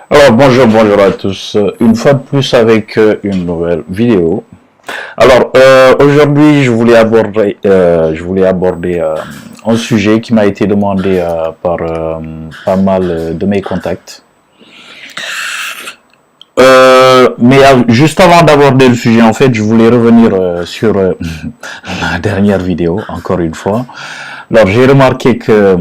Alors bonjour à tous. Une fois de plus avec une nouvelle vidéo. Alors aujourd'hui je voulais aborder un sujet qui m'a été demandé par pas mal de mes contacts. Juste avant d'aborder le sujet, en fait, je voulais revenir sur la dernière vidéo, encore une fois. Alors j'ai remarqué que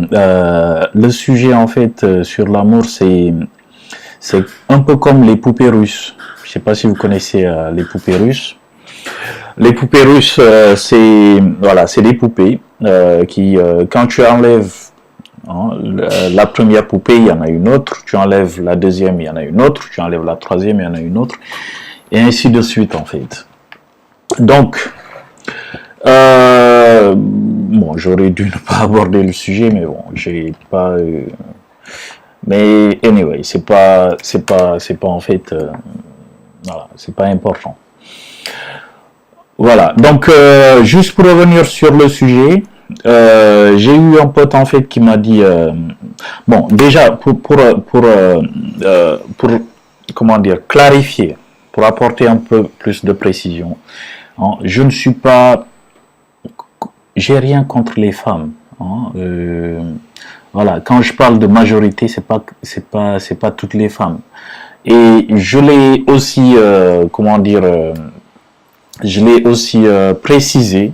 le sujet en fait sur l'amour c'est un peu comme les poupées russes. Je ne sais pas si vous connaissez les poupées russes. Les poupées russes, c'est des poupées qui, quand tu enlèves la première poupée, il y en a une autre. Tu enlèves la deuxième, il y en a une autre. Tu enlèves la troisième, il y en a une autre. Et ainsi de suite, en fait. Donc, bon, j'aurais dû ne pas aborder le sujet, mais bon, j'ai pas. Mais anyway, c'est pas en fait, voilà, c'est pas important. Voilà. Donc, juste pour revenir sur le sujet, j'ai eu un pote en fait qui m'a dit, bon, déjà pour comment dire clarifier, pour apporter un peu plus de précision, hein, je ne suis pas, j'ai rien contre les femmes. Hein, voilà, quand je parle de majorité, c'est pas toutes les femmes. Et je l'ai aussi, comment dire, je l'ai aussi précisé.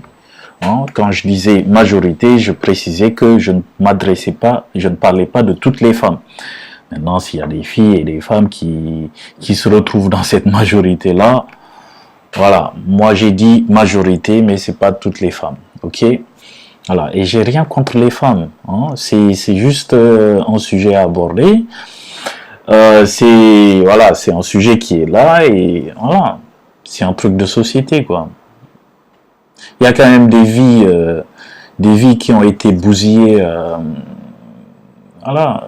Hein, quand je disais majorité, je précisais que je ne m'adressais pas, je ne parlais pas de toutes les femmes. Maintenant, s'il y a des filles et des femmes qui se retrouvent dans cette majorité-là, voilà. Moi, j'ai dit majorité, mais c'est pas toutes les femmes. Ok? Voilà. Et j'ai rien contre les femmes. Hein. C'est juste un sujet à aborder. C'est un sujet qui est là et voilà. C'est un truc de société, quoi. Il y a quand même des vies qui ont été bousillées, voilà,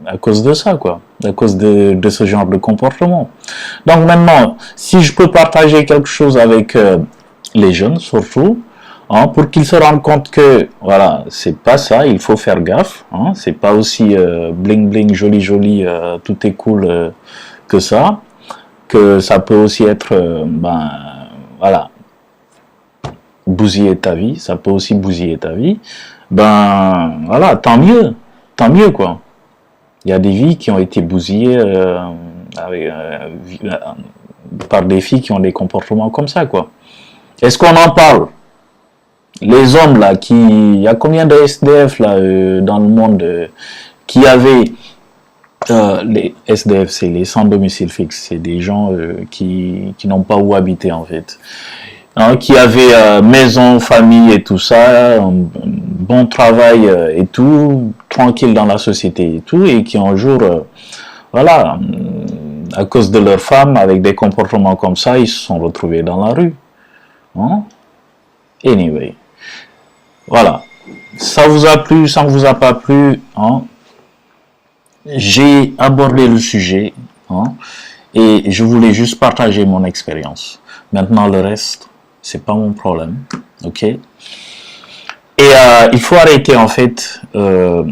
à cause de ça, quoi, à cause de ce genre de comportement. Donc maintenant, si je peux partager quelque chose avec les jeunes, surtout, hein, pour qu'ils se rendent compte que, voilà, c'est pas ça, il faut faire gaffe, hein, c'est pas aussi bling bling, joli joli, tout est cool que ça peut aussi être, voilà, bousiller ta vie, ça peut aussi bousiller ta vie, ben voilà, tant mieux quoi. Il y a des vies qui ont été bousillées par des filles qui ont des comportements comme ça quoi. Est-ce qu'on en parle? Les hommes là, il y a combien de SDF là dans le monde qui avaient les SDF, c'est les sans domicile fixe, c'est des gens qui n'ont pas où habiter en fait. Hein, qui avaient maison, famille et tout ça, un bon travail et tout, tranquille dans la société et tout, et qui un jour, voilà, à cause de leur femme, avec des comportements comme ça, ils se sont retrouvés dans la rue. Hein? Anyway, voilà. Ça vous a plu, ça ne vous a pas plu, hein? J'ai abordé le sujet, hein, et je voulais juste partager mon expérience. Maintenant, le reste, c'est pas mon problème, ok? Et il faut arrêter en fait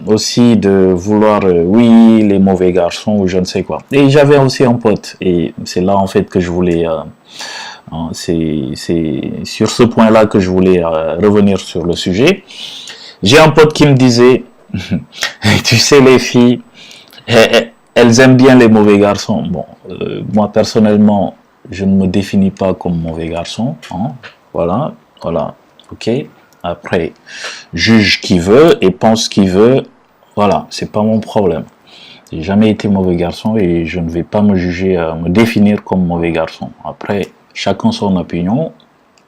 aussi de vouloir, oui, les mauvais garçons ou je ne sais quoi. Et j'avais aussi un pote, et c'est là en fait que je voulais, hein, c'est sur ce point-là que je voulais revenir sur le sujet. J'ai un pote qui me disait, tu sais les filles, elles aiment bien les mauvais garçons. Bon, moi personnellement, je ne me définis pas comme mauvais garçon. Hein. Voilà, voilà, ok. Après, juge qui veut et pense ce qu'il veut. Voilà, c'est pas mon problème. J'ai jamais été mauvais garçon et je ne vais pas me juger, me définir comme mauvais garçon. Après, chacun son opinion.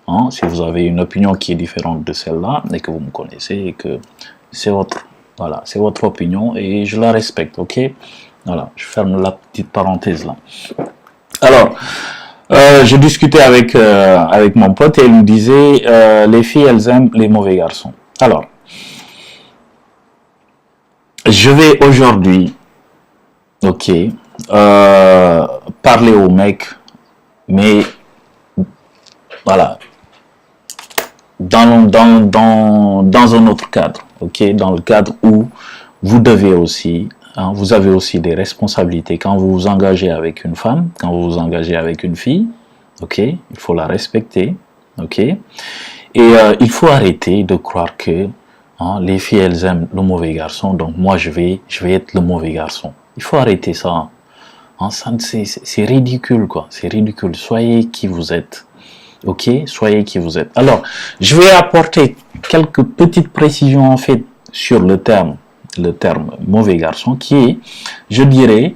Hein. Si vous avez une opinion qui est différente de celle-là et que vous me connaissez et que c'est votre, voilà, c'est votre opinion et je la respecte, ok. Voilà, je ferme la petite parenthèse là. Alors, je discutais avec mon pote et il me disait les filles elles aiment les mauvais garçons. Alors, je vais aujourd'hui, ok, parler aux mecs, mais voilà, dans un autre cadre, ok, dans le cadre où vous devez aussi hein, vous avez aussi des responsabilités quand vous vous engagez avec une femme, quand vous vous engagez avec une fille, ok, il faut la respecter, ok, et il faut arrêter de croire que hein, les filles elles aiment le mauvais garçon, donc moi je vais être le mauvais garçon. Il faut arrêter ça. Hein, c'est ridicule quoi, c'est ridicule. Soyez qui vous êtes. Ok, soyez qui vous êtes. Alors, je vais apporter quelques petites précisions en fait sur le terme mauvais garçon, qui est, je dirais,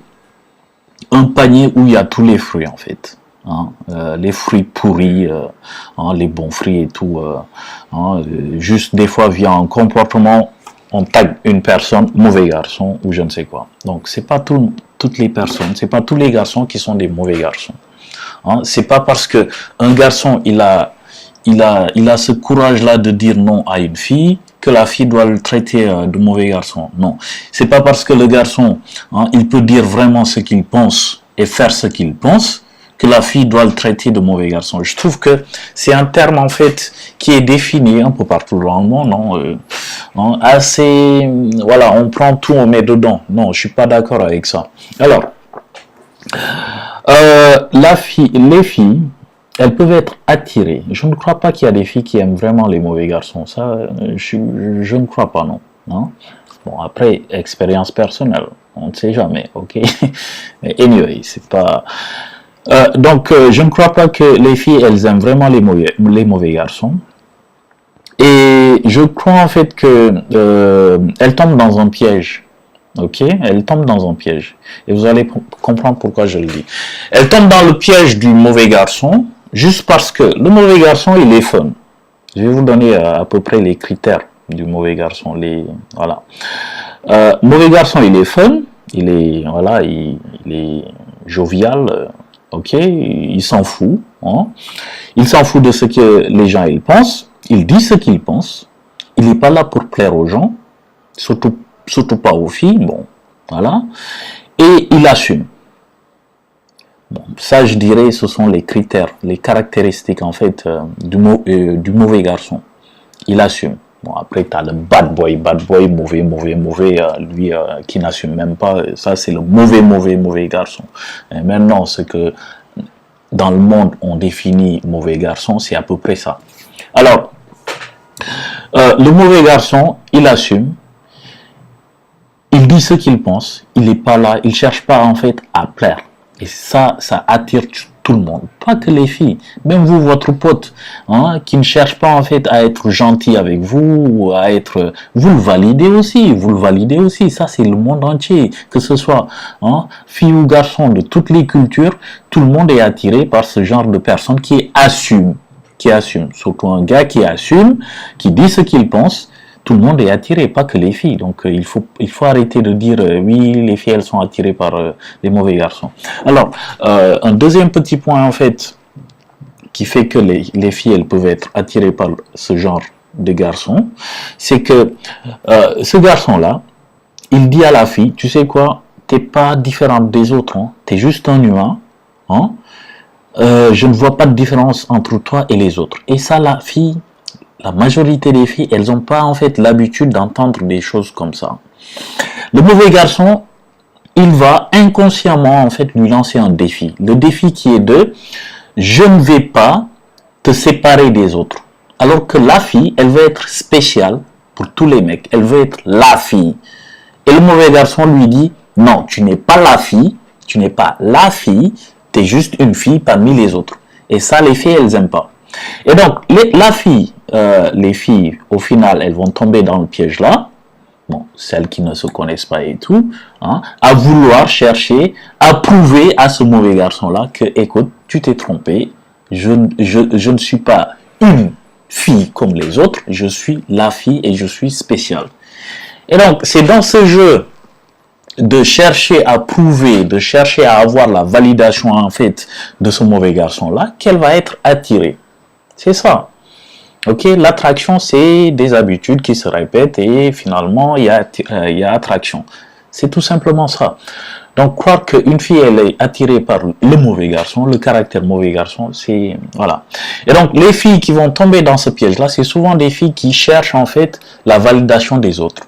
un panier où il y a tous les fruits en fait. Hein, les fruits pourris, hein, les bons fruits et tout. Hein, juste des fois via un comportement, on tag une personne mauvais garçon ou je ne sais quoi. Donc c'est pas toutes les personnes, c'est pas tous les garçons qui sont des mauvais garçons. Hein, c'est pas parce que un garçon il a ce courage-là de dire non à une fille que la fille doit le traiter de mauvais garçon. Non, c'est pas parce que le garçon hein, il peut dire vraiment ce qu'il pense et faire ce qu'il pense que la fille doit le traiter de mauvais garçon. Je trouve que c'est un terme en fait qui est défini un peu partout dans le monde, non, assez, voilà, on prend tout, on met dedans. Non, je suis pas d'accord avec ça. Alors. Les filles, elles peuvent être attirées. Je ne crois pas qu'il y a des filles qui aiment vraiment les mauvais garçons. Ça, je ne crois pas, non. Hein? Bon, après, expérience personnelle, on ne sait jamais, ok. Mais anyway, c'est pas. Donc, je ne crois pas que les filles, elles aiment vraiment les mauvais garçons. Et je crois en fait que elles tombent dans un piège. Ok, elle tombe dans un piège. Et vous allez comprendre pourquoi je le dis. Elle tombe dans le piège du mauvais garçon, juste parce que le mauvais garçon, il est fun. Je vais vous donner à peu près les critères du mauvais garçon. Voilà. Mauvais garçon, il est fun, il est jovial, ok, il s'en fout. Hein. Il s'en fout de ce que les gens ils pensent, il dit ce qu'il pense, il n'est pas là pour plaire aux gens, surtout pas aux filles, bon, voilà, et il assume. Bon, ça, je dirais, ce sont les critères, les caractéristiques, en fait, du mauvais garçon. Il assume. Bon, après, tu as le bad boy, mauvais, lui qui n'assume même pas. Ça, c'est le mauvais garçon. Et maintenant, ce que dans le monde, on définit mauvais garçon, c'est à peu près ça. Alors, le mauvais garçon, il assume. Il dit ce qu'il pense, il n'est pas là, il ne cherche pas en fait à plaire. Et ça attire tout le monde, pas que les filles. Même vous, votre pote, hein, qui ne cherche pas en fait à être gentil avec vous, ou à être... Vous le validez aussi, ça c'est le monde entier. Que ce soit hein, fille ou garçon de toutes les cultures, tout le monde est attiré par ce genre de personne qui assume. Surtout un gars qui assume, qui dit ce qu'il pense. Tout le monde est attiré, pas que les filles. Donc il faut arrêter de dire oui, les filles elles sont attirées par les mauvais garçons. Alors un deuxième petit point en fait qui fait que les filles elles peuvent être attirées par ce genre de garçon, c'est que ce garçon là, il dit à la fille, tu sais quoi, t'es pas différente des autres, hein, t'es juste un humain, hein, je ne vois pas de différence entre toi et les autres. Et ça la fille, la majorité des filles, elles n'ont pas en fait l'habitude d'entendre des choses comme ça. Le mauvais garçon, il va inconsciemment en fait lui lancer un défi. Le défi qui est de « je ne vais pas te séparer des autres ». Alors que la fille, elle veut être spéciale pour tous les mecs. Elle veut être la fille. Et le mauvais garçon lui dit « non, tu n'es pas la fille, tu n'es es juste une fille parmi les autres ». Et ça, les filles, elles n'aiment pas. Et donc, les filles, au final, elles vont tomber dans le piège là, bon, celles qui ne se connaissent pas et tout, hein, à vouloir chercher, à prouver à ce mauvais garçon-là que, écoute, tu t'es trompé, je ne suis pas une fille comme les autres, je suis la fille et je suis spéciale. Et donc, c'est dans ce jeu de chercher à prouver, de chercher à avoir la validation en fait de ce mauvais garçon-là qu'elle va être attirée. C'est ça. Ok, l'attraction, c'est des habitudes qui se répètent et finalement, il y a attraction. C'est tout simplement ça. Donc, croire qu'une fille, elle est attirée par le mauvais garçon, le caractère mauvais garçon, c'est... Voilà. Et donc, les filles qui vont tomber dans ce piège-là, c'est souvent des filles qui cherchent en fait la validation des autres.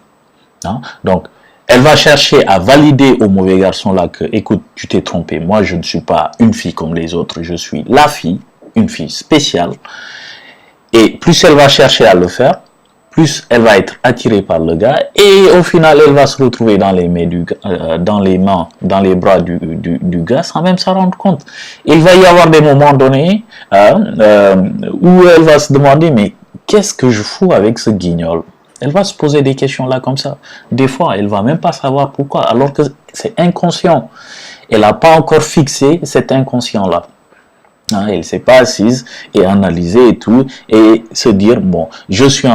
Hein? Donc, Elle va chercher à valider au mauvais garçon là que, écoute, tu t'es trompé. Moi, je ne suis pas une fille comme les autres. Je suis la fille, une fille spéciale. Et plus elle va chercher à le faire, plus elle va être attirée par le gars. Et au final, elle va se retrouver dans les mains dans les bras du gars sans même s'en rendre compte. Il va y avoir des moments donnés où elle va se demander, mais qu'est-ce que je fous avec ce guignol? Elle va se poser des questions là comme ça. Des fois, elle va même pas savoir pourquoi, alors que c'est inconscient. Elle n'a pas encore fixé cet inconscient-là. Hein, elle ne s'est pas assise et analysé et tout, et se dire, bon, je suis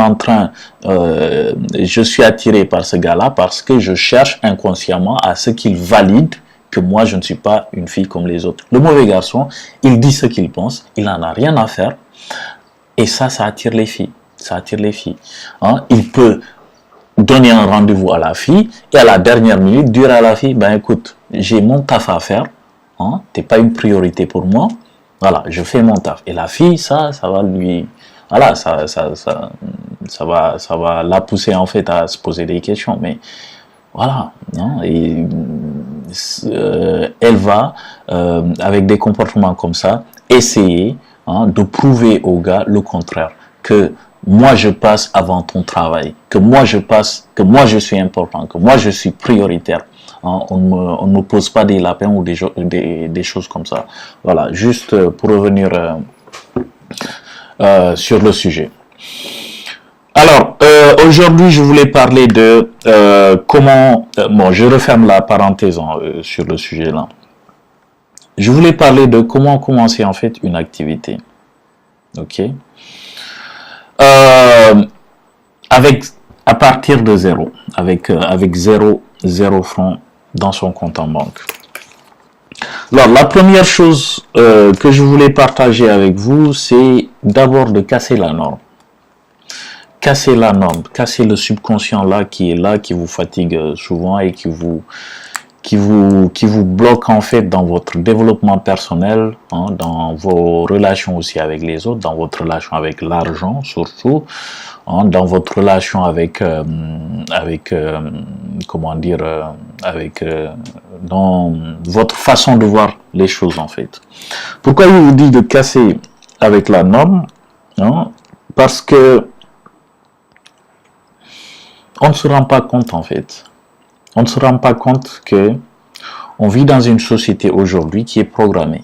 attiré par ce gars-là parce que je cherche inconsciemment à ce qu'il valide que moi, je ne suis pas une fille comme les autres. Le mauvais garçon, il dit ce qu'il pense, il n'en a rien à faire, et ça attire les filles. Ça attire les filles. Hein? Il peut donner un rendez-vous à la fille et à la dernière minute dire à la fille, ben écoute, j'ai mon taf à faire, hein? T'es pas une priorité pour moi, voilà, je fais mon taf. Et la fille, ça va lui, voilà, ça va la pousser en fait à se poser des questions, mais voilà, hein? Et elle va avec des comportements comme ça essayer, hein, de prouver au gars le contraire, que moi je passe avant ton travail, que moi je suis important, que moi je suis prioritaire. Hein, on ne me pose pas des lapins ou des choses comme ça. Voilà, juste pour revenir sur le sujet. Alors, aujourd'hui, je voulais parler de comment... bon, je referme la parenthèse sur le sujet là. Je voulais parler de comment commencer en fait une activité. Ok. À partir de zéro, avec zéro franc dans son compte en banque. Alors, la première chose que je voulais partager avec vous, c'est d'abord de casser la norme. Casser la norme, casser le subconscient là, qui vous fatigue souvent et qui vous bloque en fait dans votre développement personnel, hein, dans vos relations aussi avec les autres, dans votre relation avec l'argent surtout, hein, dans votre relation avec comment dire, dans votre façon de voir les choses en fait. Pourquoi je vous dis de casser avec la norme, hein? Parce que on ne se rend pas compte en fait. On ne se rend pas compte que on vit dans une société aujourd'hui qui est programmée.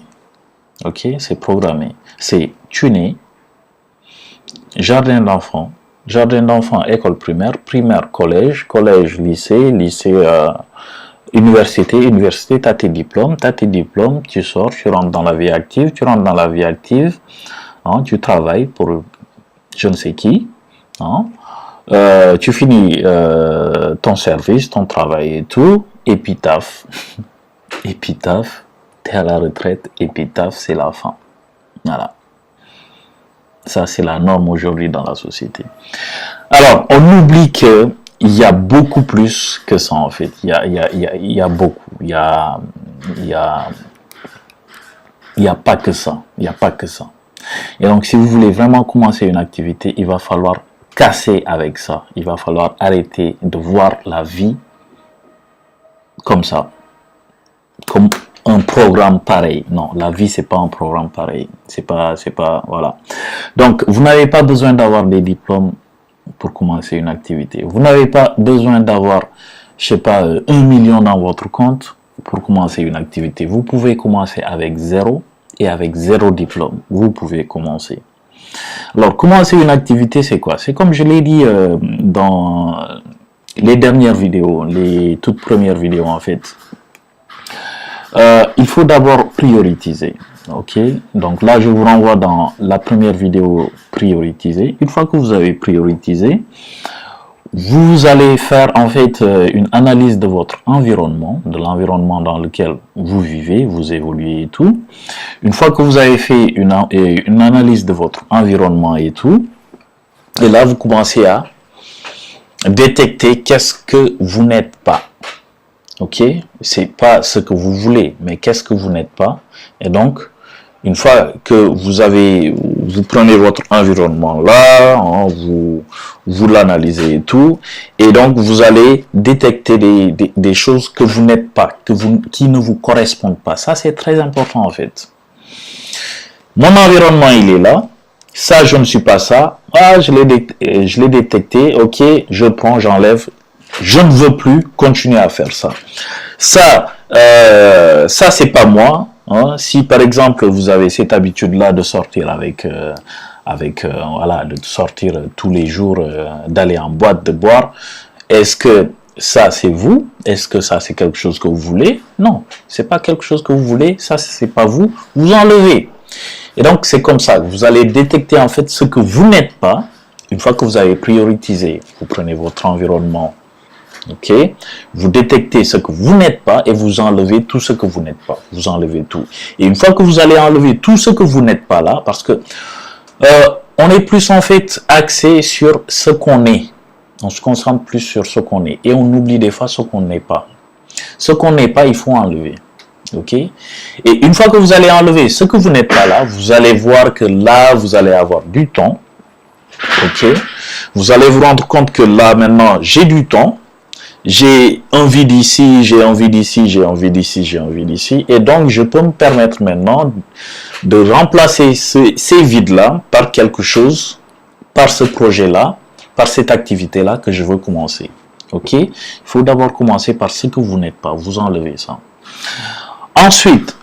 Ok, c'est programmé. C'est tuné. Jardin d'enfants, école primaire, collège, lycée, université, t'as tes diplômes, tu sors, tu rentres dans la vie active, hein, tu travailles pour je ne sais qui, hein. Tu finis ton service, ton travail et tout, épitaphe, t'es à la retraite, épitaphe, c'est la fin. Voilà. Ça, c'est la norme aujourd'hui dans la société. Alors, on oublie qu'il y a beaucoup plus que ça, en fait. Il y a beaucoup. Il y a pas que ça. Il n'y a pas que ça. Et donc, si vous voulez vraiment commencer une activité, il va falloir casser avec ça. Il va falloir arrêter de voir la vie comme ça, comme un programme pareil. Non, la vie c'est pas un programme pareil. C'est pas, voilà. Donc, vous n'avez pas besoin d'avoir des diplômes pour commencer une activité. Vous n'avez pas besoin d'avoir, je sais pas, 1 million dans votre compte pour commencer une activité. Vous pouvez commencer avec zéro et avec zéro diplôme. Vous pouvez commencer. Alors, commencer une activité, c'est quoi? C'est comme je l'ai dit dans les dernières vidéos, les toutes premières vidéos en fait. Il faut d'abord prioriser. Ok, donc là je vous renvoie dans la première vidéo prioriser. Une fois que vous avez prioritisé, vous allez faire en fait une analyse de votre environnement, de l'environnement dans lequel vous vivez, vous évoluez et tout. Une fois que vous avez fait une analyse de votre environnement et tout, et là vous commencez à détecter qu'est-ce que vous n'êtes pas. Ok, c'est pas ce que vous voulez, mais qu'est-ce que vous n'êtes pas. Et donc, Une fois que vous prenez votre environnement là, hein, vous l'analysez et tout, et donc vous allez détecter des choses que vous n'êtes pas, qui ne vous correspondent pas. Ça, c'est très important en fait. Mon environnement, il est là. Ça, je ne suis pas ça. Ah, je l'ai détecté. Ok, je prends, j'enlève. Je ne veux plus continuer à faire ça. Ça, c'est pas moi. Hein. Si par exemple vous avez cette habitude-là de sortir voilà, de sortir tous les jours, d'aller en boîte, de boire, est-ce que ça c'est vous? Est-ce que ça c'est quelque chose que vous voulez? Non, c'est pas quelque chose que vous voulez. Ça c'est pas vous. Vous enlevez. Et donc c'est comme ça que vous allez détecter en fait ce que vous n'êtes pas. Une fois que vous avez prioritisé, vous prenez votre environnement. Ok, vous détectez ce que vous n'êtes pas et vous enlevez tout ce que vous n'êtes pas. Vous enlevez tout. Et une fois que vous allez enlever tout ce que vous n'êtes pas là, parce que on est plus en fait axé sur ce qu'on est. On se concentre plus sur ce qu'on est et on oublie des fois ce qu'on n'est pas. Ce qu'on n'est pas, il faut enlever. Ok. Et une fois que vous allez enlever ce que vous n'êtes pas là, vous allez voir que là, vous allez avoir du temps. Ok. Vous allez vous rendre compte que là maintenant, j'ai du temps. J'ai envie d'ici, j'ai envie d'ici, j'ai envie d'ici, j'ai envie d'ici. Et donc, je peux me permettre maintenant de remplacer ces vides-là par quelque chose, par ce projet-là, par cette activité-là que je veux commencer. Ok? Il faut d'abord commencer par ce que vous n'êtes pas. Vous enlevez ça. Ensuite,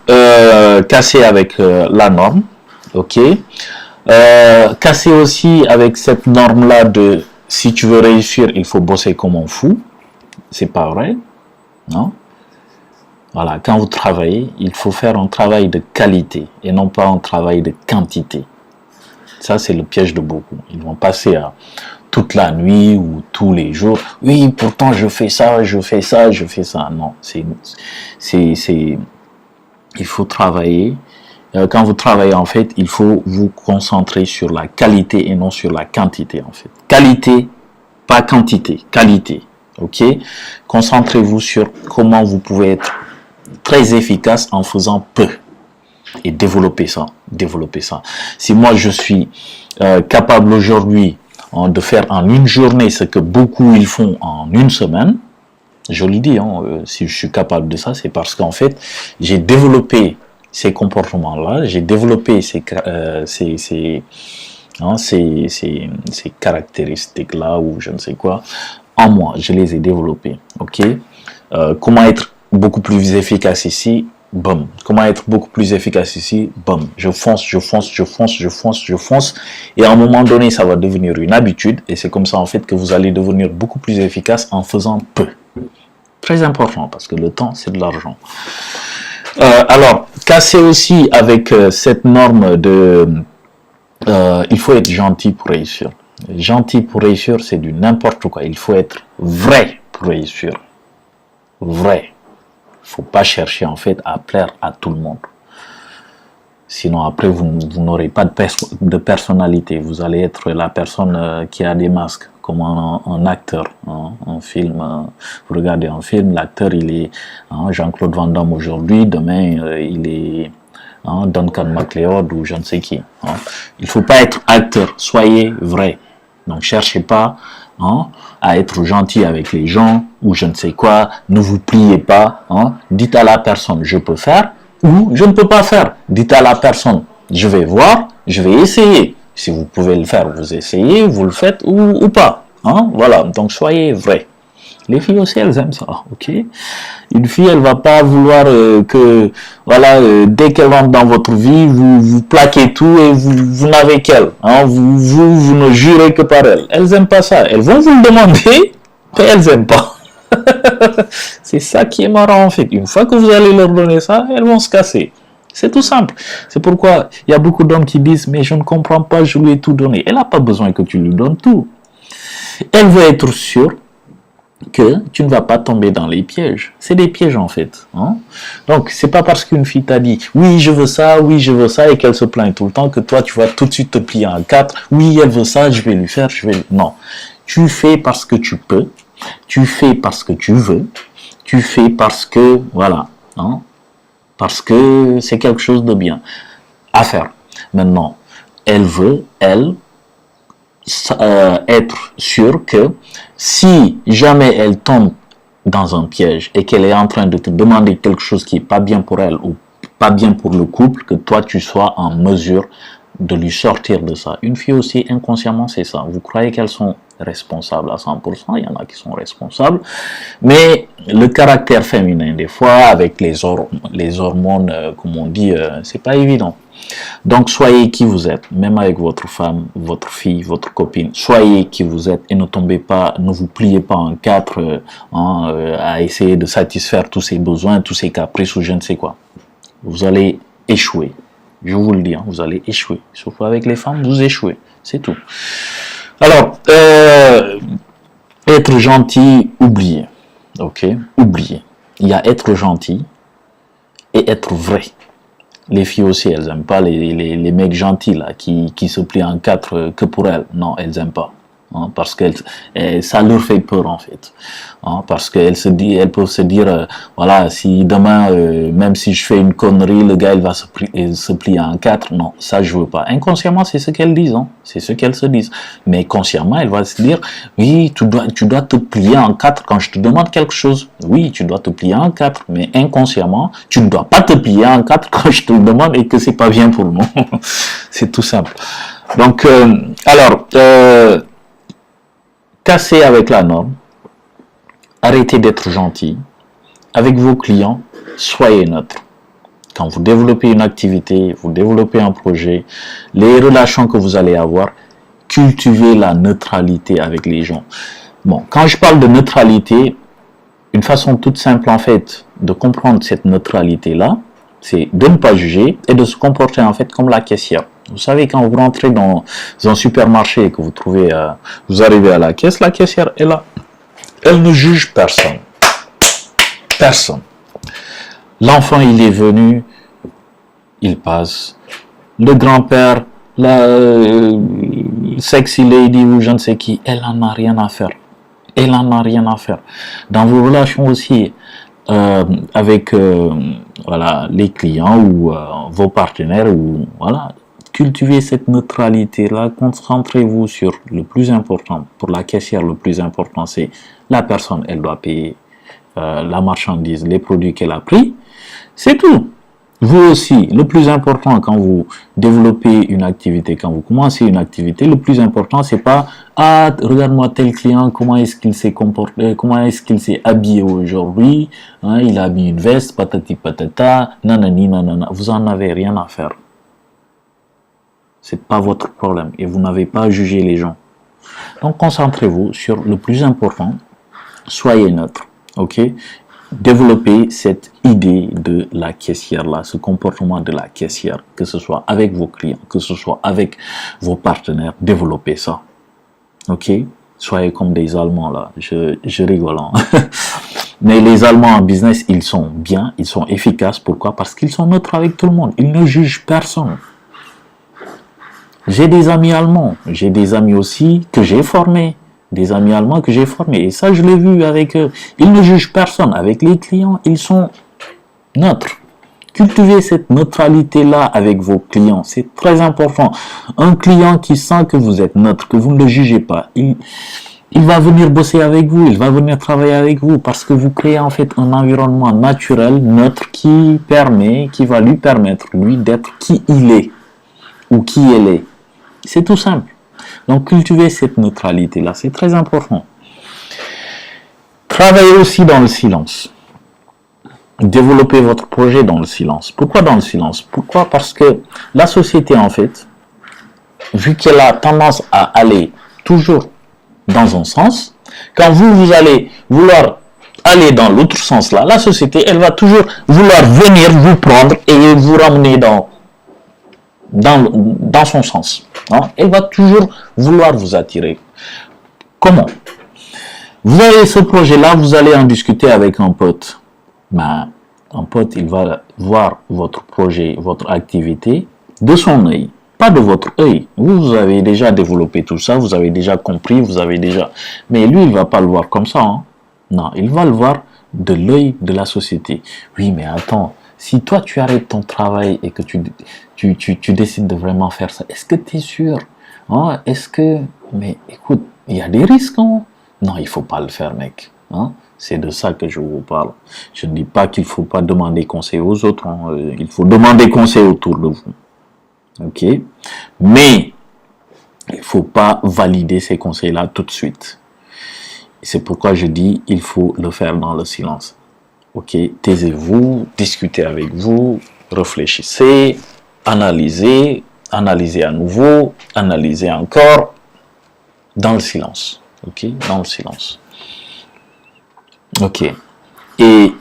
casser avec la norme. Ok? Casser aussi avec cette norme-là de si tu veux réussir, il faut bosser comme un fou. C'est pas vrai, non? Voilà, quand vous travaillez, il faut faire un travail de qualité et non pas un travail de quantité. Ça, c'est le piège de beaucoup. Ils vont passer à toute la nuit ou tous les jours. Oui, pourtant, je fais ça, je fais ça, je fais ça. Non, il faut travailler. Quand vous travaillez, en fait, il faut vous concentrer sur la qualité et non sur la quantité, en fait. Qualité, pas quantité, qualité. Ok, concentrez-vous sur comment vous pouvez être très efficace en faisant peu et développer ça. Si moi je suis capable aujourd'hui de faire en une journée ce que beaucoup ils font en une semaine, je le dis, si je suis capable de ça, c'est parce qu'en fait j'ai développé ces comportements-là, j'ai développé ces caractéristiques-là ou je ne sais quoi. En moi, je les ai développés, ok. Comment être beaucoup plus efficace ici, boum. Comment être beaucoup plus efficace ici, boum. Je fonce. Et à un moment donné, ça va devenir une habitude. Et c'est comme ça, en fait, que vous allez devenir beaucoup plus efficace en faisant peu. Très important, parce que le temps, c'est de l'argent. Alors, casser aussi avec cette norme de... il faut être gentil pour réussir. Gentil pour réussir, c'est du n'importe quoi. Il faut être vrai pour réussir. Vrai. Il ne faut pas chercher en fait à plaire à tout le monde. Sinon après vous n'aurez pas de personnalité. Vous allez être la personne qui a des masques, comme un acteur. Un film, vous regardez un film, l'acteur il est Jean-Claude Van Damme aujourd'hui, demain il est Duncan MacLeod ou je ne sais qui. Il ne faut pas être acteur, soyez vrai. Donc cherchez pas à être gentil avec les gens ou je ne sais quoi, ne vous pliez pas. Dites à la personne je peux faire ou je ne peux pas faire. Dites à la personne je vais voir, je vais essayer. Si vous pouvez le faire, vous essayez, vous le faites ou pas. Voilà, donc soyez vrai. Les filles aussi, elles aiment ça, ok? Une fille, elle va pas vouloir que, voilà, dès qu'elle rentre dans votre vie, vous plaquez tout et vous n'avez qu'elle. Vous ne jurez que par elle. Elles aiment pas ça. Elles vont vous le demander, mais elles aiment pas. C'est ça qui est marrant, en fait. Une fois que vous allez leur donner ça, elles vont se casser. C'est tout simple. C'est pourquoi il y a beaucoup d'hommes qui disent, mais je ne comprends pas, je lui ai tout donné. Elle n'a pas besoin que tu lui donnes tout. Elle veut être sûre que tu ne vas pas tomber dans les pièges. C'est des pièges en fait. Donc, c'est pas parce qu'une fille t'a dit oui, je veux ça, et qu'elle se plaint tout le temps que toi, tu vas tout de suite te plier en quatre. Oui, elle veut ça, je vais lui faire, Non. Tu fais parce que tu peux. Tu fais parce que tu veux. Tu fais parce que, voilà. Parce que c'est quelque chose de bien. à faire. Maintenant, elle veut, être sûre que si jamais elle tombe dans un piège et qu'elle est en train de te demander quelque chose qui est pas bien pour elle ou pas bien pour le couple, que toi tu sois en mesure de lui sortir de ça. Une fille aussi, inconsciemment, c'est ça. Vous croyez qu'elles sont responsables à 100%, il y en a qui sont responsables, mais le caractère féminin, des fois, avec les hormones, comme on dit, c'est pas évident. Donc, soyez qui vous êtes, même avec votre femme, votre fille, votre copine. Soyez qui vous êtes et ne tombez pas, ne vous pliez pas en quatre à essayer de satisfaire tous ses besoins, tous ses caprices ou je ne sais quoi. Vous allez échouer. Je vous le dis, hein, vous allez échouer. Surtout avec les femmes, vous échouez. C'est tout. Alors, être gentil, oubliez. Ok? Oubliez. Il y a être gentil et être vrai. Les filles aussi, elles n'aiment pas les mecs gentils là, qui se plient en quatre que pour elles. Non, elles n'aiment pas. Hein, parce que ça leur fait peur en fait. Hein, parce qu'elles peuvent se dire, voilà, si demain, même si je fais une connerie, le gars il va se plier en quatre. Non, ça je veux pas. Inconsciemment, c'est ce qu'elles disent. Hein, c'est ce qu'elles se disent. Mais consciemment, elle va se dire, oui, tu dois te plier en quatre quand je te demande quelque chose. Oui, tu dois te plier en quatre. Mais inconsciemment, tu ne dois pas te plier en quatre quand je te le demande et que c'est pas bien pour nous. C'est tout simple. Donc, cassez avec la norme, arrêtez d'être gentil. Avec vos clients, soyez neutre. Quand vous développez une activité, vous développez un projet, les relations que vous allez avoir, cultivez la neutralité avec les gens. Bon, quand je parle de neutralité, une façon toute simple en fait de comprendre cette neutralité-là, c'est de ne pas juger et de se comporter en fait comme la caissière. Vous savez, quand vous rentrez dans un supermarché et que vous arrivez à la caissière est là. Elle ne juge personne. Personne. L'enfant, il est venu, il passe. Le grand-père, la sexy lady ou je ne sais qui, elle en a rien à faire. Elle en a rien à faire. Dans vos relations aussi, avec voilà, les clients ou vos partenaires, ou voilà, cultivez cette neutralité-là, concentrez-vous sur le plus important. Pour la caissière, le plus important, c'est la personne, elle doit payer la marchandise, les produits qu'elle a pris, c'est tout. Vous aussi, le plus important quand vous développez une activité, quand vous commencez une activité, le plus important, c'est pas « Ah, regarde-moi tel client, comment est-ce qu'il s'est comporté, comment est-ce qu'il s'est habillé aujourd'hui, hein, il a mis une veste, patati patata, nanani nanana ». Vous en avez rien à faire. C'est pas votre problème et vous n'avez pas à juger les gens. Donc, concentrez-vous sur le plus important. Soyez neutre, ok? Développez cette idée de la caissière là, ce comportement de la caissière, que ce soit avec vos clients, que ce soit avec vos partenaires, développez ça, ok? Soyez comme des Allemands là, je rigole, hein? Mais les Allemands en business, ils sont bien, ils sont efficaces, pourquoi? Parce qu'ils sont neutres avec tout le monde, ils ne jugent personne. J'ai des amis allemands, j'ai des amis aussi que j'ai formés. Des amis allemands que j'ai formés. Et ça, je l'ai vu avec eux. Ils ne jugent personne. Avec les clients, ils sont neutres. Cultivez cette neutralité-là avec vos clients. C'est très important. Un client qui sent que vous êtes neutre, que vous ne le jugez pas, il va venir bosser avec vous, il va venir travailler avec vous parce que vous créez en fait un environnement naturel, neutre, qui va lui permettre, lui, d'être qui il est ou qui elle est. C'est tout simple. Donc, cultivez cette neutralité-là, c'est très important. Travaillez aussi dans le silence. Développez votre projet dans le silence. Pourquoi dans le silence? Pourquoi? Parce que la société, en fait, vu qu'elle a tendance à aller toujours dans un sens, quand vous allez vouloir aller dans l'autre sens-là, la société, elle va toujours vouloir venir vous prendre et vous ramener dans son sens. Hein? Elle va toujours vouloir vous attirer. Comment? Vous avez ce projet-là, vous allez en discuter avec un pote. Ben, un pote, il va voir votre projet, votre activité de son œil, pas de votre œil. Vous avez déjà développé tout ça, vous avez déjà compris, Mais lui, il va pas le voir comme ça. Hein? Non, il va le voir de l'œil de la société. Oui, mais attends, Si toi, tu arrêtes ton travail et que tu décides de vraiment faire ça, est-ce que tu es sûr? Hein? Est-ce que... Mais écoute, il y a des risques. Hein? Non, il faut pas le faire, mec. Hein? C'est de ça que je vous parle. Je ne dis pas qu'il faut pas demander conseil aux autres. Hein. Il faut demander conseil autour de vous. Ok? Mais il faut pas valider ces conseils-là tout de suite. C'est pourquoi je dis il faut le faire dans le silence. Ok? Taisez-vous, discutez avec vous, réfléchissez, analysez, analysez à nouveau, analysez encore, dans le silence. Ok? Dans le silence. Ok. Et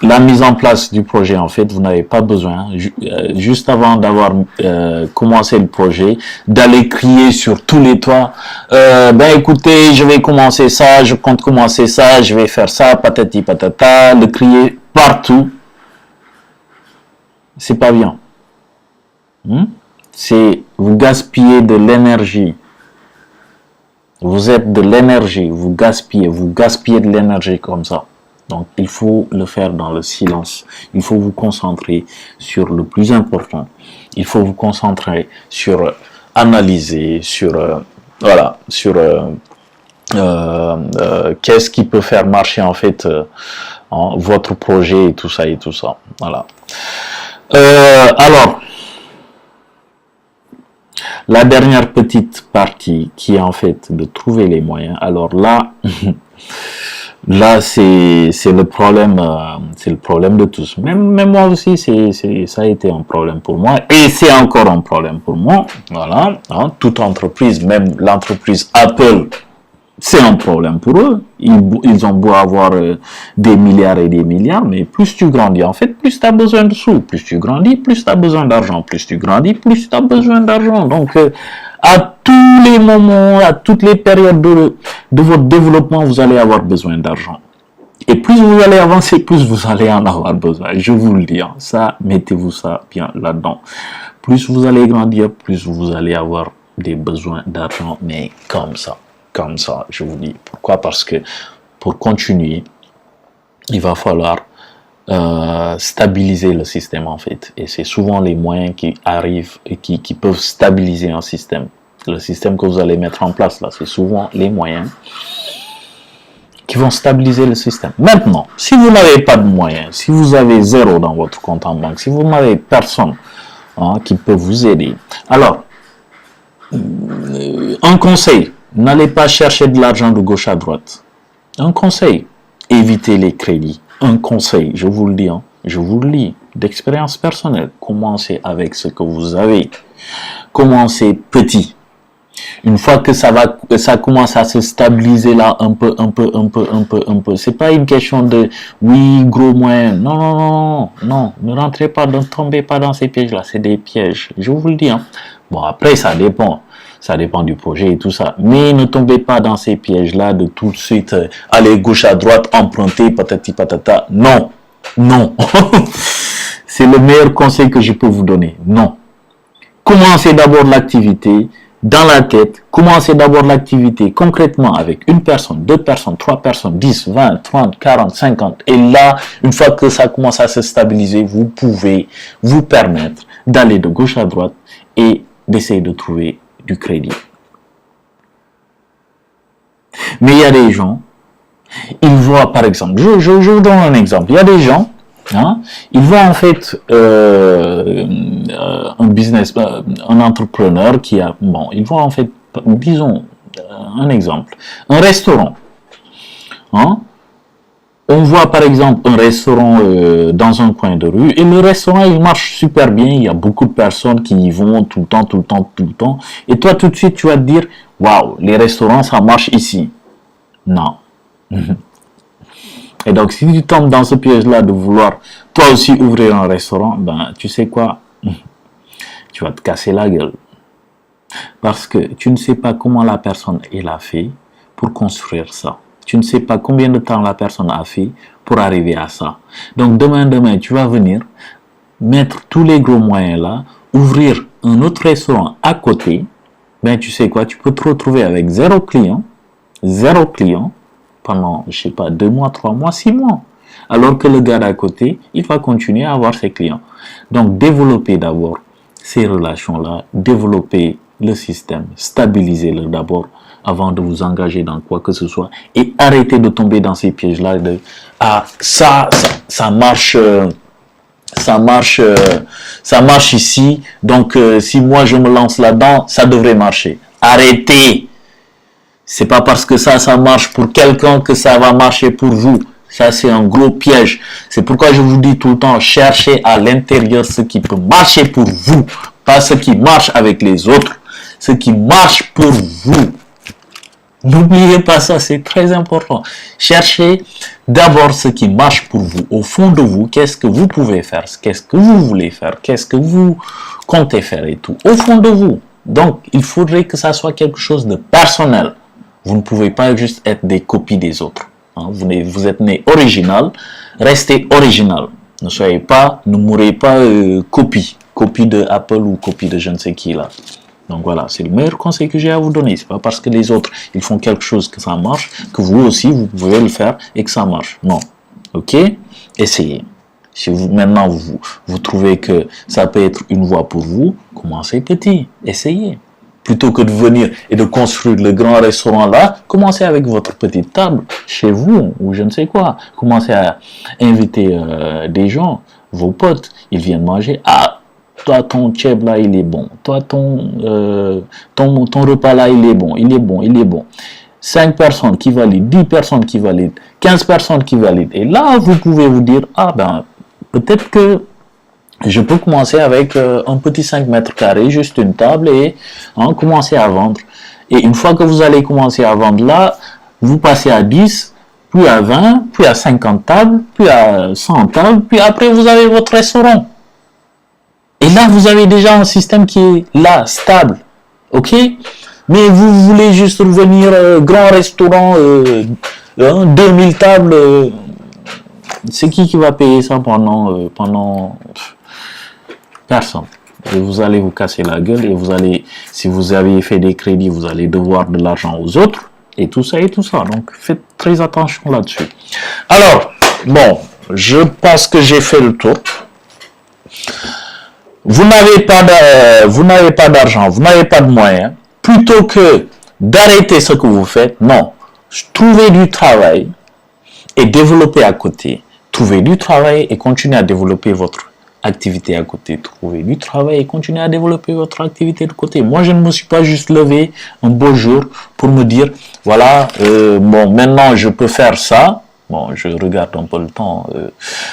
la mise en place du projet, en fait, vous n'avez pas besoin, juste avant d'avoir commencé le projet, d'aller crier sur tous les toits, ben écoutez, je vais commencer ça, je compte commencer ça, je vais faire ça, patati patata, le crier partout, c'est pas bien. C'est, vous gaspillez de l'énergie. Vous êtes de l'énergie, vous gaspillez de l'énergie comme ça. Donc, il faut le faire dans le silence. Il faut vous concentrer sur le plus important. Il faut vous concentrer sur analyser, sur voilà, sur qu'est-ce qui peut faire marcher en fait votre projet et tout ça et tout ça. Voilà. Alors, la dernière petite partie qui est en fait de trouver les moyens. Alors là. Là, c'est le problème de tous. Même moi aussi, ça a été un problème pour moi et c'est encore un problème pour moi. Voilà, hein, toute entreprise, même l'entreprise Apple, c'est un problème pour eux. Ils ont beau avoir des milliards et des milliards, mais plus tu grandis, en fait, plus tu as besoin de sous. Plus tu grandis, plus tu as besoin d'argent. Plus tu grandis, plus tu as besoin d'argent. Donc, à tous les moments, à toutes les périodes de votre développement, vous allez avoir besoin d'argent. Et plus vous allez avancer, plus vous allez en avoir besoin. Je vous le dis, hein, ça, mettez-vous ça bien là-dedans. Plus vous allez grandir, plus vous allez avoir des besoins d'argent, mais comme ça, je vous dis. Pourquoi? Parce que pour continuer, il va falloir stabiliser le système en fait. Et c'est souvent les moyens qui arrivent et qui peuvent stabiliser un système. Le système que vous allez mettre en place là, c'est souvent les moyens qui vont stabiliser le système. Maintenant, si vous n'avez pas de moyens, si vous avez zéro dans votre compte en banque, si vous n'avez personne qui peut vous aider, alors, un conseil, n'allez pas chercher de l'argent de gauche à droite. Un conseil, évitez les crédits. Un conseil, je vous le dis, je vous le dis, d'expérience personnelle, commencez avec ce que vous avez. Commencez petit. Une fois que ça commence à se stabiliser là, un peu. C'est pas une question de, oui, gros moyen. Non. Ne rentrez pas, ne tombez pas dans ces pièges-là. C'est des pièges. Je vous le dis, Bon, après, ça dépend. Ça dépend du projet et tout ça. Mais ne tombez pas dans ces pièges-là de tout de suite aller gauche à droite, emprunter, patati patata. Non. C'est le meilleur conseil que je peux vous donner. Non. Commencez d'abord l'activité dans la tête. Commencez d'abord l'activité concrètement avec une personne, 2 personnes, 3 personnes, 10, 20, 30, 40, 50. Et là, une fois que ça commence à se stabiliser, vous pouvez vous permettre d'aller de gauche à droite et d'essayer de trouver du crédit. Mais il y a des gens, ils voient par exemple, je vous donne un exemple, il y a des gens, ils voient en fait un business, un entrepreneur qui a, ils voient en fait, disons un exemple, un restaurant, on voit par exemple un restaurant dans un coin de rue et le restaurant il marche super bien, il y a beaucoup de personnes qui y vont tout le temps et toi tout de suite tu vas te dire waouh, les restaurants ça marche ici. Non. Et donc si tu tombes dans ce piège là de vouloir toi aussi ouvrir un restaurant, ben tu sais quoi, tu vas te casser la gueule parce que tu ne sais pas comment la personne elle a fait pour construire ça. Tu ne sais pas combien de temps la personne a fait pour arriver à ça. Donc demain, tu vas venir mettre tous les gros moyens là, ouvrir un autre restaurant à côté. Ben tu sais quoi, tu peux te retrouver avec zéro client pendant, je sais pas, 2 mois, 3 mois, 6 mois. alors que le gars d'à côté, il va continuer à avoir ses clients. Donc, développez d'abord ces relations-là, développez le système, stabilisez-le d'abord avant de vous engager dans quoi que ce soit et arrêtez de tomber dans ces pièges-là de « Ah, ça marche... ça marche ici, donc si moi je me lance là-dedans, ça devrait marcher. » Arrêtez! C'est pas parce que ça marche pour quelqu'un que ça va marcher pour vous. Ça, c'est un gros piège. C'est pourquoi je vous dis tout le temps, cherchez à l'intérieur ce qui peut marcher pour vous, pas ce qui marche avec les autres, ce qui marche pour vous. N'oubliez pas ça, c'est très important. Cherchez d'abord ce qui marche pour vous. Au fond de vous, qu'est-ce que vous pouvez faire? Qu'est-ce que vous voulez faire? Qu'est-ce que vous comptez faire et tout. Au fond de vous. Donc, il faudrait que ça soit quelque chose de personnel. Vous ne pouvez pas juste être des copies des autres. Hein? Vous êtes né original, restez original. Ne mourrez pas copie de Apple ou copie de je ne sais qui là. Donc voilà, c'est le meilleur conseil que j'ai à vous donner. C'est pas parce que les autres, ils font quelque chose que ça marche, que vous aussi, vous pouvez le faire et que ça marche. Non. Ok? Essayez. Si maintenant, vous trouvez que ça peut être une voie pour vous, commencez petit. Essayez. Plutôt que de venir et de construire le grand restaurant là, commencez avec votre petite table chez vous ou je ne sais quoi. Commencez à inviter des gens, vos potes, ils viennent manger. Ah, toi, ton tchèb là, il est bon. Toi, ton repas là, il est bon. Il est bon, il est bon. 5 personnes qui valident, 10 personnes qui valident, 15 personnes qui valident. Et là, vous pouvez vous dire, ah ben, peut-être que je peux commencer avec un petit 5 mètres carrés, juste une table et commencer à vendre. Et une fois que vous allez commencer à vendre là, vous passez à 10, puis à 20, puis à 50 tables, puis à 100 tables, puis après vous avez votre restaurant. Et là, vous avez déjà un système qui est là, stable. Ok? Mais vous voulez juste revenir grand restaurant, 2000 tables. C'est qui va payer ça pendant personne. Et vous allez vous casser la gueule et si vous avez fait des crédits, vous allez devoir de l'argent aux autres et tout ça et tout ça. Donc, faites très attention là-dessus. Alors, bon, je pense que j'ai fait le tour. Vous n'avez pas d'argent, vous n'avez pas de moyens. Plutôt que d'arrêter ce que vous faites, non. Trouvez du travail et développez à côté. Trouvez du travail et continuez à développer votre activité à côté. Trouvez du travail et continuez à développer votre activité de côté. Moi, je ne me suis pas juste levé un beau jour pour me dire, voilà, bon, maintenant je peux faire ça. Bon, je regarde un peu le temps.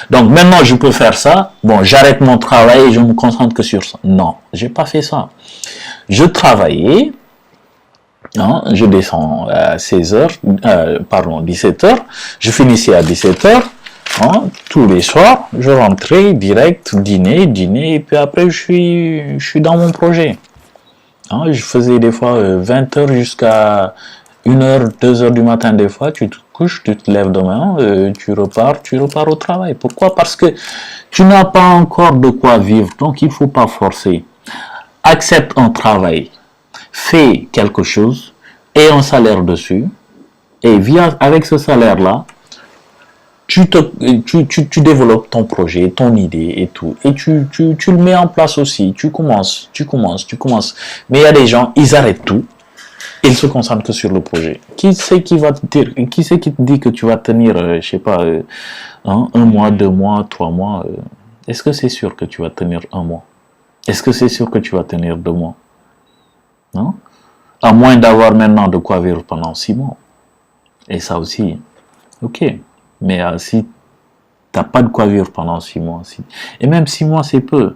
Donc maintenant, je peux faire ça. Bon, j'arrête mon travail et je me concentre que sur ça. Non, j'ai pas fait ça. Je travaillais. Je descends à 17h. Je finissais à 17h. Tous les soirs, je rentrais direct, dîner, et puis après, je suis dans mon projet. Je faisais des fois 20h jusqu'à 1h, 2h du matin des fois, tu te couches, tu te lèves demain, tu repars au travail. Pourquoi? Parce que tu n'as pas encore de quoi vivre, donc il ne faut pas forcer. Accepte un travail, fais quelque chose, aie un salaire dessus, et avec ce salaire-là, tu développes ton projet, ton idée et tout, et tu le mets en place aussi, tu commences. Mais il y a des gens, ils arrêtent tout, ils se concentrent que sur le projet. Qui c'est qui te dit que tu vas tenir, je sais pas, 1 mois, 2 mois, 3 mois, est-ce que c'est sûr que tu vas tenir 1 mois? Est-ce que c'est sûr que tu vas tenir 2 mois? Non? À moins d'avoir maintenant de quoi vivre pendant 6 mois. Et ça aussi, ok. Mais si tu n'as pas de quoi vivre pendant 6 mois, et même 6 mois, c'est peu.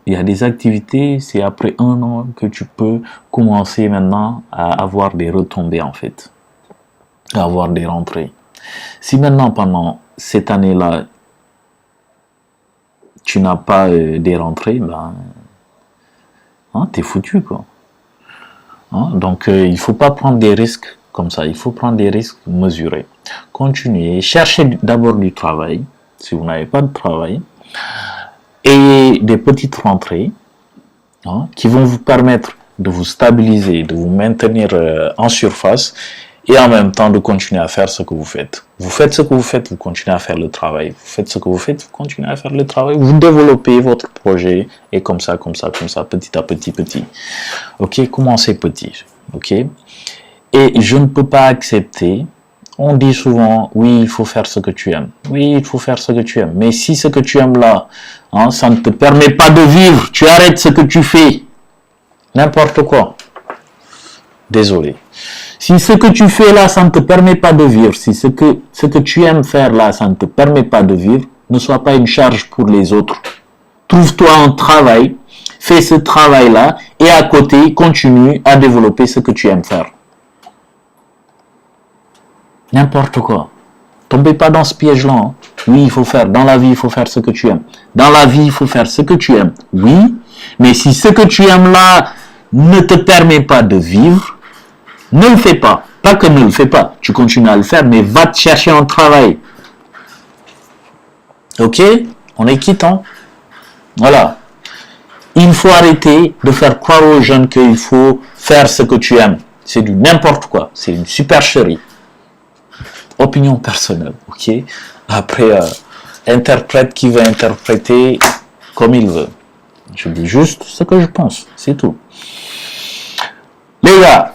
Il y a des activités, c'est après 1 an que tu peux commencer maintenant à avoir des retombées en fait, à avoir des rentrées. Si maintenant pendant cette année-là, tu n'as pas des rentrées, ben, t'es foutu quoi. Donc il ne faut pas prendre des risques comme ça, il faut prendre des risques mesurés. Continuez, cherchez d'abord du travail, si vous n'avez pas de travail, et des petites rentrées qui vont vous permettre de vous stabiliser, de vous maintenir en surface et en même temps de continuer à faire ce que vous faites. Vous faites ce que vous faites, vous continuez à faire le travail. Vous faites ce que vous faites, vous continuez à faire le travail. Vous développez votre projet et comme ça, petit à petit. Ok, commencez petit. Ok. Et je ne peux pas accepter. On dit souvent, oui, il faut faire ce que tu aimes. Oui, il faut faire ce que tu aimes. Mais si ce que tu aimes là, hein, ça ne te permet pas de vivre, tu arrêtes ce que tu fais. N'importe quoi. Désolé. Si ce que tu fais là, ça ne te permet pas de vivre, si ce que tu aimes faire là, ça ne te permet pas de vivre, ne sois pas une charge pour les autres. Trouve-toi un travail, fais ce travail-là, et à côté, continue à développer ce que tu aimes faire. N'importe quoi. Tombez pas dans ce piège-là. Hein. Oui, il faut faire. Dans la vie, il faut faire ce que tu aimes. Dans la vie, il faut faire ce que tu aimes. Oui, mais si ce que tu aimes là ne te permet pas de vivre, ne le fais pas. Pas que ne le fais pas. Tu continues à le faire, mais va te chercher un travail. Ok? On est quitte, hein? Voilà. Il faut arrêter de faire croire aux jeunes qu'il faut faire ce que tu aimes. C'est du n'importe quoi. C'est une supercherie. Opinion personnelle, ok? Après, interprète qui veut interpréter comme il veut. Je dis juste ce que je pense, c'est tout. Les gars,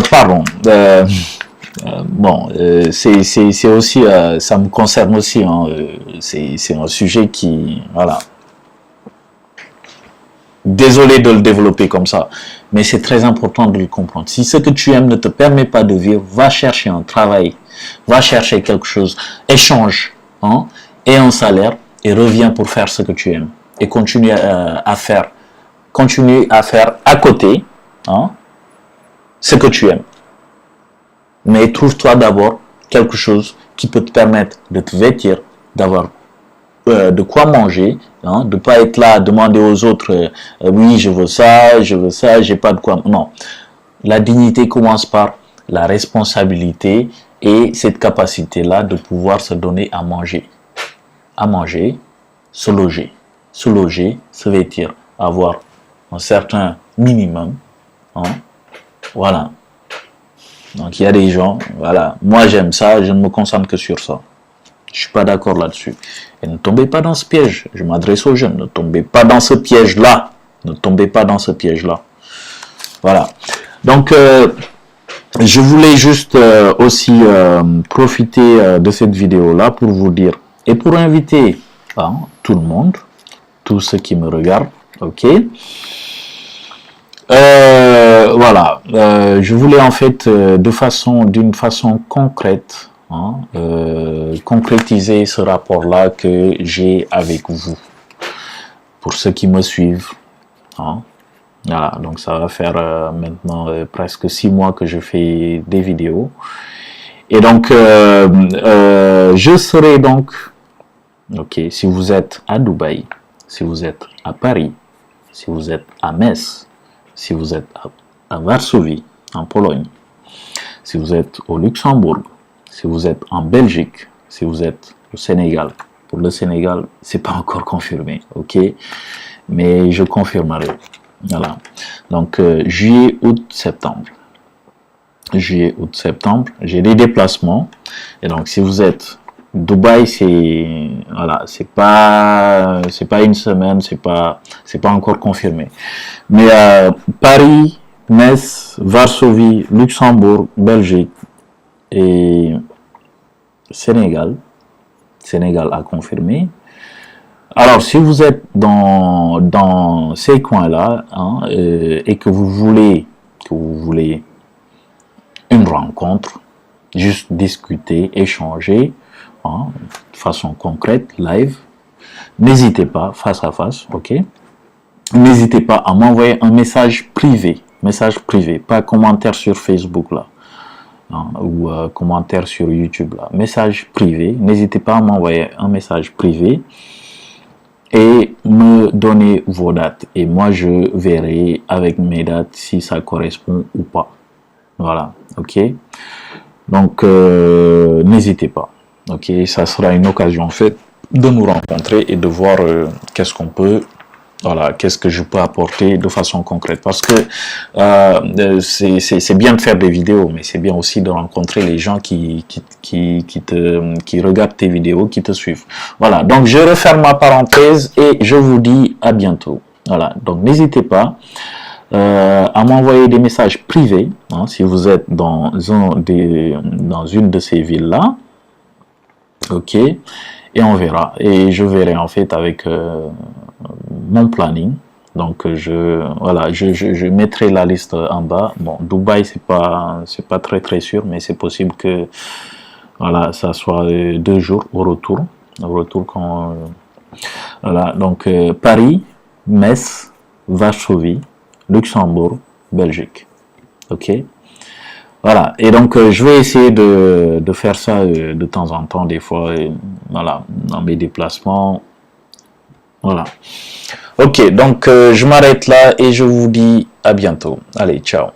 pardon. Bon, c'est aussi, ça me concerne aussi. Hein, c'est un sujet qui, voilà. Désolé de le développer comme ça, mais c'est très important de le comprendre. Si ce que tu aimes ne te permet pas de vivre, va chercher un travail, va chercher quelque chose, échange, hein, et un salaire, et reviens pour faire ce que tu aimes. Et continue à faire à côté, hein, ce que tu aimes. Mais trouve-toi d'abord quelque chose qui peut te permettre de te vêtir, d'avoir de quoi manger, hein, de pas être là à demander aux autres oui je veux ça, j'ai pas de quoi. Non, la dignité commence par la responsabilité et cette capacité là de pouvoir se donner à manger, se loger, se vêtir, avoir un certain minimum, hein, voilà. Donc il y a des gens, voilà, moi j'aime ça, je ne me concentre que sur ça. Je suis pas d'accord là-dessus. Et ne tombez pas dans ce piège. Je m'adresse aux jeunes. Ne tombez pas dans ce piège-là. Ne tombez pas dans ce piège-là. Voilà. Donc, je voulais juste aussi profiter de cette vidéo-là pour vous dire et pour inviter hein, tout le monde, tous ceux qui me regardent, ok. Voilà. Je voulais en fait d'une façon concrète. Hein, concrétiser ce rapport-là que j'ai avec vous. Pour ceux qui me suivent. Hein, voilà, donc ça va faire maintenant presque 6 mois que je fais des vidéos. Et donc, je serai donc, ok, si vous êtes à Dubaï, si vous êtes à Paris, si vous êtes à Metz, si vous êtes à Varsovie, en Pologne, si vous êtes au Luxembourg, si vous êtes en Belgique, si vous êtes au Sénégal. Pour le Sénégal, c'est pas encore confirmé, ok? Mais je confirmerai. Voilà. Donc, juillet, août, septembre. Juillet, août, septembre. J'ai des déplacements. Et donc, si vous êtes Dubaï, c'est voilà, c'est pas une semaine, c'est pas encore confirmé. Mais Paris, Metz, Varsovie, Luxembourg, Belgique et Sénégal a confirmé. Alors, si vous êtes dans ces coins-là hein, et que vous voulez une rencontre, juste discuter, échanger hein, de façon concrète, live, n'hésitez pas, face à face, ok? N'hésitez pas à m'envoyer un message privé, pas commentaire sur Facebook là. Hein, ou commentaire sur YouTube là, message privé, n'hésitez pas à m'envoyer un message privé et me donner vos dates et moi je verrai avec mes dates si ça correspond ou pas. Voilà, ok. Donc n'hésitez pas, ok. Ça sera une occasion en fait de nous rencontrer et de voir qu'est-ce qu'on peut Voilà, qu'est-ce que je peux apporter de façon concrète? Parce que c'est bien de faire des vidéos, mais c'est bien aussi de rencontrer les gens qui regardent tes vidéos, qui te suivent. Voilà, donc je referme ma parenthèse et je vous dis à bientôt. Voilà, donc n'hésitez pas à m'envoyer des messages privés, hein, si vous êtes dans une de ces villes-là. Ok, et on verra. Et je verrai en fait avec mon planning. Donc voilà, je mettrai la liste en bas. Bon, Dubaï c'est pas très sûr, mais c'est possible que voilà, ça soit 2 jours au retour quand voilà, donc Paris, Metz, Varsovie, Luxembourg, Belgique. Ok. Voilà, et donc je vais essayer de faire ça de temps en temps, des fois, voilà, dans mes déplacements. Voilà. Ok, donc je m'arrête là et je vous dis à bientôt. Allez, ciao.